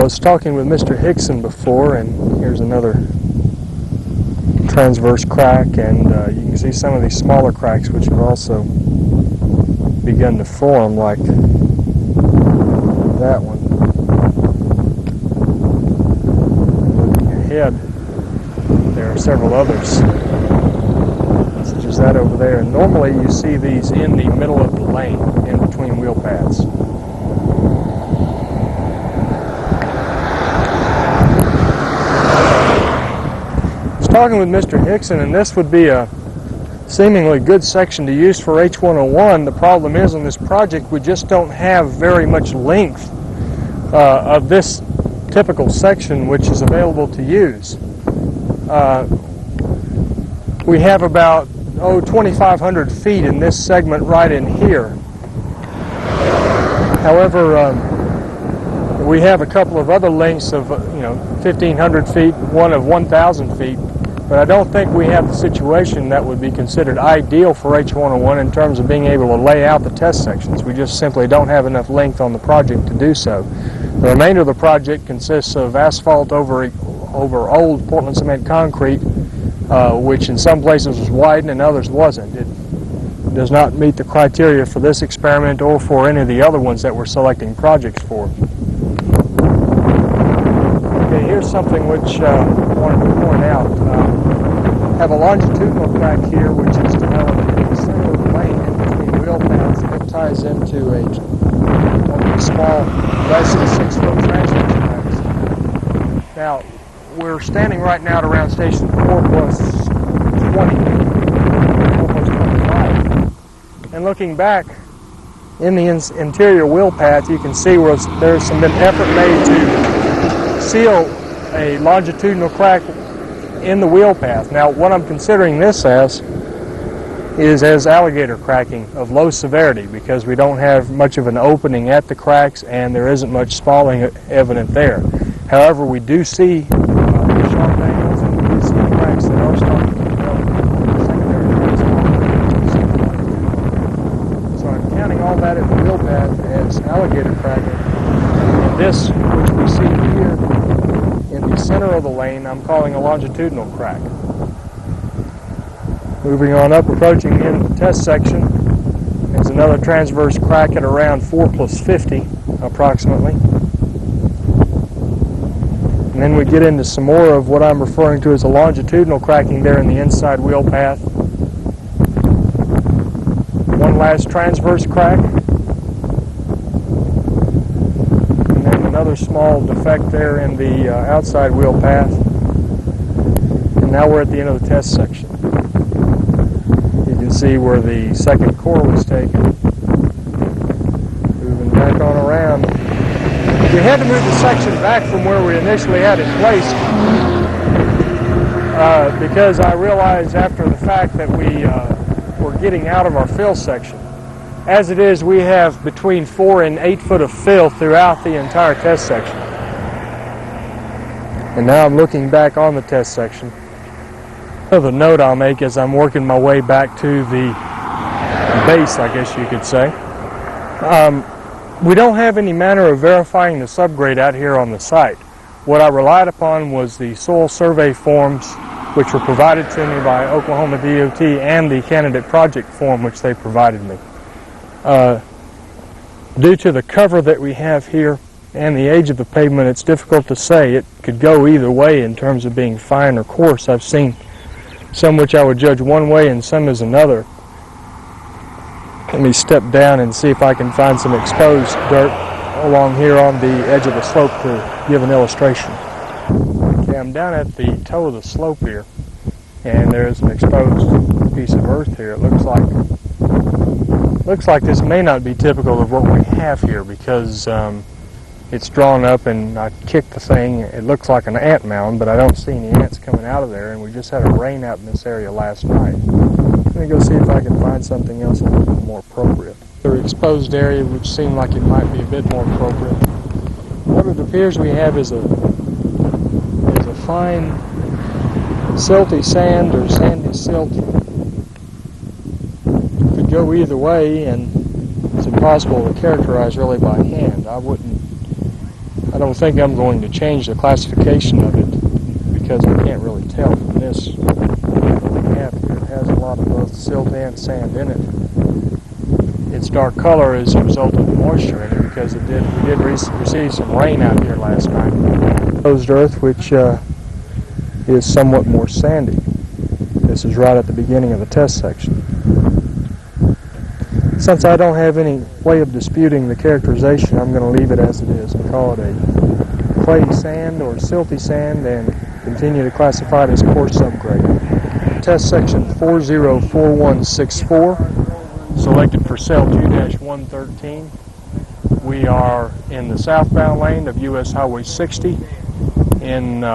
was talking with Mr. Hickson before, and here's another transverse crack, and you can see some of these smaller cracks which have also begun to form, like that one. Looking ahead, there are several others, such as that over there. And normally you see these in the middle of the lane, in between wheel paths. I was talking with Mr. Hickson, and this would be a seemingly good section to use for H101. The problem is, on this project, we just don't have very much length of this typical section which is available to use. We have about 2,500 feet in this segment right in here. However, we have a couple of other lengths of 1,500 feet, one of 1,000 feet, but I don't think we have the situation that would be considered ideal for H101 in terms of being able to lay out the test sections. We just simply don't have enough length on the project to do so. The remainder of the project consists of asphalt over old Portland cement concrete, which in some places was widened and others wasn't. It does not meet the criteria for this experiment or for any of the other ones that we're selecting projects for. Okay, here's something which I wanted to point out. Have a longitudinal crack here which is developed in the center of the lane in between wheel paths that ties into one of the small, less than 6 foot transverse cracks. Now, we're standing right now at around station 4 plus 20, almost 25. And looking back in the interior wheel path, you can see where there's been effort made to seal a longitudinal crack in the wheel path. Now, what I'm considering this as is as alligator cracking of low severity, because we don't have much of an opening at the cracks and there isn't much spalling evident there. However, we do see sharp angles and we do see cracks that are starting to develop secondary cracks. So I'm counting all that in the wheel path as alligator cracking. And this, which we see here in the center of the lane, I'm calling a longitudinal crack. Moving on up, approaching the end of the test section, there's another transverse crack at around 4 plus 50 approximately. And then we get into some more of what I'm referring to as a longitudinal cracking there in the inside wheel path. One last transverse crack. And then another small defect there in the outside wheel path. And now we're at the end of the test section. You can see where the second core was taken. Moving back on around. We had to move the section back from where we initially had it placed because I realized after the fact that we were getting out of our fill section. As it is, we have between 4 and 8 foot of fill throughout the entire test section. And now I'm looking back on the test section. Another note I'll make as I'm working my way back to the base, I guess you could say. We don't have any manner of verifying the subgrade out here on the site. What I relied upon was the soil survey forms which were provided to me by Oklahoma DOT and the candidate project form which they provided me. Due to the cover that we have here and the age of the pavement, it's difficult to say. It could go either way in terms of being fine or coarse. I've seen some which I would judge one way and some as another. Let me step down and see if I can find some exposed dirt along here on the edge of the slope to give an illustration. Okay, I'm down at the toe of the slope here, and there's an exposed piece of earth here. It looks like this may not be typical of what we have here because it's drawn up and I kicked the thing. It looks like an ant mound, but I don't see any ants coming out of there, and we just had a rain out in this area last night. Let me go see if I can find something else a little bit more appropriate. The exposed area which seemed like it might be a bit more appropriate. What it appears we have is a fine silty sand or sandy silt. It could go either way, and it's impossible to characterize really by hand. I wouldn't I don't think I'm going to change the classification of it because I can't really tell from this that we have here. It has a lot of both silt and sand in it. Its dark color is a result of the moisture in it because we did receive some rain out here last night. Exposed earth, which is somewhat more sandy. This is right at the beginning of the test section. Since I don't have any way of disputing the characterization, I'm going to leave it as it is and call it a clay sand or silty sand and continue to classify it as coarse subgrade. Test section 404164, selected for cell 2-113. We are in the southbound lane of US Highway 60 in